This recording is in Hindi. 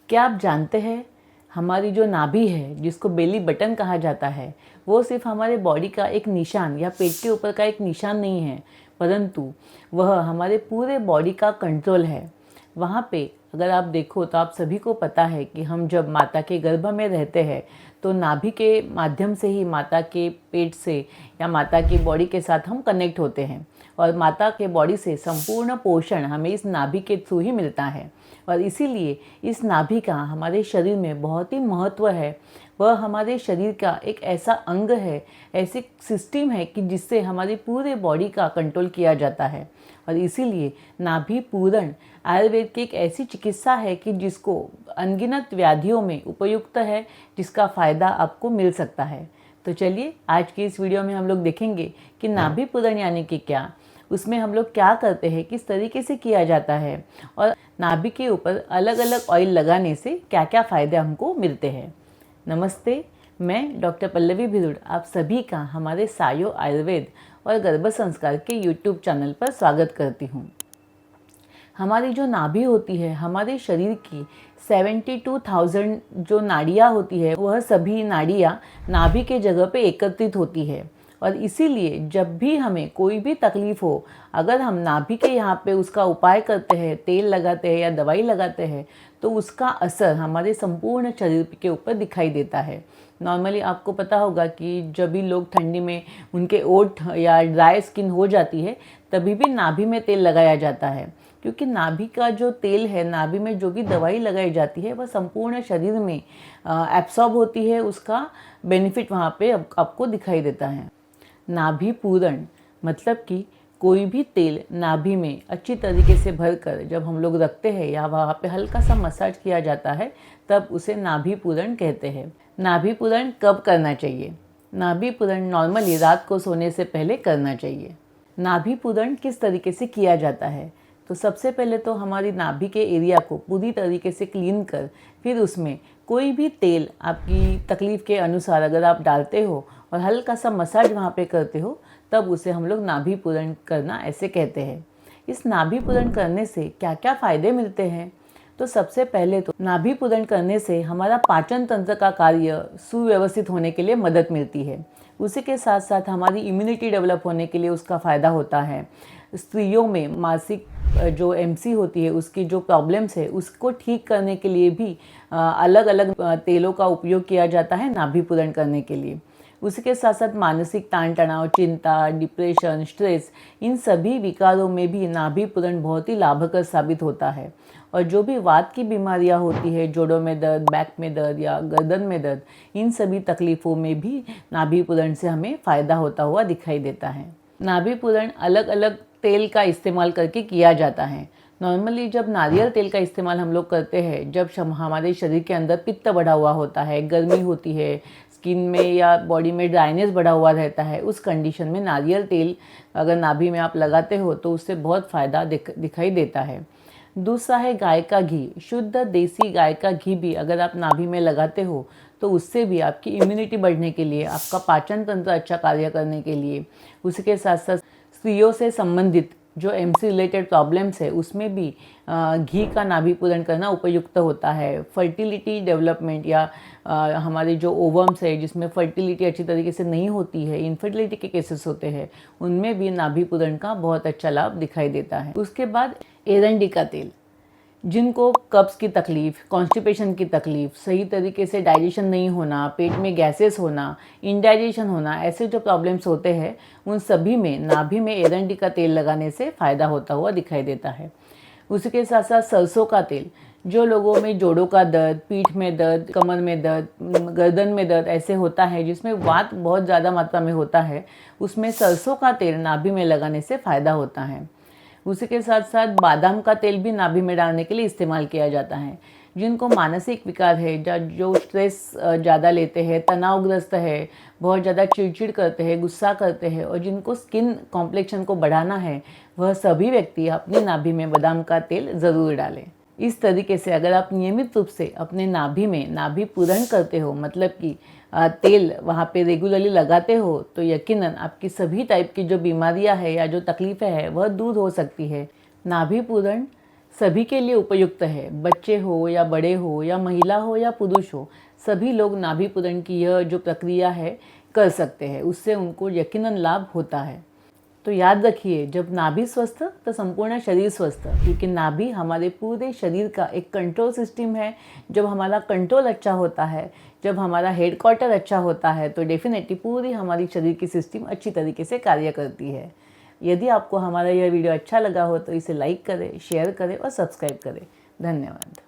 क्या आप जानते हैं, हमारी जो नाभि है, जिसको बेली बटन कहा जाता है, वो सिर्फ हमारे बॉडी का एक निशान या पेट के ऊपर का एक निशान नहीं है, परंतु वह हमारे पूरे बॉडी का कंट्रोल है। वहाँ पे अगर आप देखो तो आप सभी को पता है कि हम जब माता के गर्भ में रहते हैं तो नाभि के माध्यम से ही माता के पेट से या माता की बॉडी के साथ हम कनेक्ट होते हैं, और माता के बॉडी से संपूर्ण पोषण हमें इस नाभि के थ्रू ही मिलता है। और इसीलिए इस नाभि का हमारे शरीर में बहुत ही महत्व है। वह हमारे शरीर का एक ऐसा अंग है, ऐसी सिस्टम है कि जिससे हमारी पूरे बॉडी का कंट्रोल किया जाता है। और इसीलिए नाभि पूरण आयुर्वेद की एक ऐसी चिकित्सा है कि जिसको अनगिनत व्याधियों में उपयुक्त है, जिसका फ़ायदा आपको मिल सकता है। तो चलिए आज की इस वीडियो में हम लोग देखेंगे कि नाभि पूरण यानी कि क्या, उसमें हम लोग क्या करते हैं, किस तरीके से किया जाता है, और नाभि के ऊपर अलग अलग ऑयल लगाने से क्या क्या फ़ायदे हमको मिलते हैं। नमस्ते, मैं डॉक्टर पल्लवी भिरुड आप सभी का हमारे सायो आयुर्वेद और गर्भ संस्कार के यूट्यूब चैनल पर स्वागत करती हूँ। हमारी जो नाभि होती है, हमारे शरीर की 72,000 जो नाड़ियाँ होती है, वह सभी नाड़ियाँ नाभि के जगह पे एकत्रित होती है। और इसीलिए जब भी हमें कोई भी तकलीफ़ हो, अगर हम नाभि के यहाँ पे उसका उपाय करते हैं, तेल लगाते हैं या दवाई लगाते हैं, तो उसका असर हमारे संपूर्ण शरीर के ऊपर दिखाई देता है। नॉर्मली आपको पता होगा कि जब भी लोग ठंडी में उनके ओठ या ड्राई स्किन हो जाती है, तभी भी नाभि में तेल लगाया जाता है, क्योंकि नाभि का जो तेल है, नाभि में जो भी दवाई लगाई जाती है, वह संपूर्ण शरीर में एब्सॉर्ब होती है। उसका बेनिफिट वहाँ पे आपको दिखाई देता है। नाभि पूरण मतलब कि कोई भी तेल नाभि में अच्छी तरीके से भरकर जब हम लोग रखते हैं या वहाँ पे हल्का सा मसाज किया जाता है, तब उसे नाभि पूरण कहते हैं। नाभि पूरण कब करना चाहिए? नाभि पूरण नॉर्मली रात को सोने से पहले करना चाहिए। नाभि पूरण किस तरीके से किया जाता है? तो सबसे पहले तो हमारी नाभि के एरिया को पूरी तरीके से क्लीन कर, फिर उसमें कोई भी तेल आपकी तकलीफ़ के अनुसार अगर आप डालते हो और हल्का सा मसाज वहाँ पे करते हो, तब उसे हम लोग नाभि पूरण करना ऐसे कहते हैं। इस नाभि पूरण करने से क्या क्या फ़ायदे मिलते हैं? तो सबसे पहले तो नाभि पूरण करने से हमारा पाचन तंत्र का कार्य सुव्यवस्थित होने के लिए मदद मिलती है। उसी के साथ साथ हमारी इम्यूनिटी डेवलप होने के लिए उसका फ़ायदा होता है। स्त्रियों में मासिक जो एमसी होती है, उसकी जो प्रॉब्लम्स है, उसको ठीक करने के लिए भी अलग अलग तेलों का उपयोग किया जाता है नाभि पूरण करने के लिए। उसके साथ साथ मानसिक ताण तनाव, चिंता, डिप्रेशन, स्ट्रेस, इन सभी विकारों में भी नाभि पूरण बहुत ही लाभकर साबित होता है। और जो भी वात की बीमारियां होती है, जोड़ों में दर्द, बैक में दर्द या गर्दन में दर्द, इन सभी तकलीफ़ों में भी नाभि पूरण से हमें फ़ायदा होता हुआ दिखाई देता है। नाभि पूरण अलग अलग तेल का इस्तेमाल करके किया जाता है। नॉर्मली जब नारियल तेल का इस्तेमाल हम लोग करते हैं, जब हमारे शरीर के अंदर पित्त बढ़ा हुआ होता है, गर्मी होती है, स्किन में या बॉडी में ड्राइनेस बढ़ा हुआ रहता है, उस कंडीशन में नारियल तेल अगर नाभि में आप लगाते हो तो उससे बहुत फ़ायदा दिखाई देता है। दूसरा है गाय का घी। शुद्ध देसी गाय का घी भी अगर आप नाभि में लगाते हो तो उससे भी आपकी इम्यूनिटी बढ़ने के लिए, आपका पाचन तंत्र अच्छा कार्य करने के लिए, उसके साथ साथ स्त्रियों से संबंधित जो एमसी रिलेटेड प्रॉब्लम्स है, उसमें भी घी का नाभि पूरण करना उपयुक्त होता है। फर्टिलिटी डेवलपमेंट या हमारे जो ओवम्स है, जिसमें फर्टिलिटी अच्छी तरीके से नहीं होती है, इनफर्टिलिटी के केसेस होते हैं, उनमें भी नाभि पूरण का बहुत अच्छा लाभ दिखाई देता है। उसके बाद एरंडी का तेल। जिनको कब्ज़ की तकलीफ़, कॉन्स्टिपेशन की तकलीफ़, सही तरीके से डाइजेशन नहीं होना, पेट में गैसेस होना, इंडाइजेशन होना, ऐसे जो प्रॉब्लम्स होते हैं, उन सभी में नाभि में एरंडी का तेल लगाने से फ़ायदा होता हुआ दिखाई देता है। उसके साथ साथ सरसों का तेल। जो लोगों में जोड़ों का दर्द, पीठ में दर्द, कमर में दर्द, गर्दन में दर्द ऐसे होता है, जिसमें वात बहुत ज़्यादा मात्रा में होता है, उसमें सरसों का तेल नाभि में लगाने से फ़ायदा होता है। उसी के साथ साथ बादाम का तेल भी नाभि में डालने के लिए इस्तेमाल किया जाता है। जिनको मानसिक विकार है, जो स्ट्रेस ज़्यादा लेते हैं, तनावग्रस्त है, बहुत ज़्यादा चिड़चिड़ करते हैं, गुस्सा करते हैं, और जिनको स्किन कॉम्प्लेक्शन को बढ़ाना है, वह सभी व्यक्ति अपनी नाभि में बादाम का तेल ज़रूर डालें। इस तरीके से अगर आप नियमित रूप से अपने नाभि में नाभि पूरण करते हो, मतलब कि तेल वहाँ पे रेगुलरली लगाते हो, तो यकीनन आपकी सभी टाइप की जो बीमारियाँ हैं या जो तकलीफ़ें हैं वह दूर हो सकती है। नाभि पूरण सभी के लिए उपयुक्त है। बच्चे हो या बड़े हो या महिला हो या पुरुष हो, सभी लोग नाभि पूरण की यह जो प्रक्रिया है कर सकते हैं। उससे उनको यकीनन लाभ होता है। तो याद रखिए, जब नाभि स्वस्थ तो संपूर्ण शरीर स्वस्थ, क्योंकि नाभि हमारे पूरे शरीर का एक कंट्रोल सिस्टम है। जब हमारा कंट्रोल अच्छा होता है, जब हमारा हेडक्वार्टर अच्छा होता है, तो डेफिनेटली पूरी हमारी शरीर की सिस्टम अच्छी तरीके से कार्य करती है। यदि आपको हमारा यह वीडियो अच्छा लगा हो तो इसे लाइक करें, शेयर करें और सब्सक्राइब करें। धन्यवाद।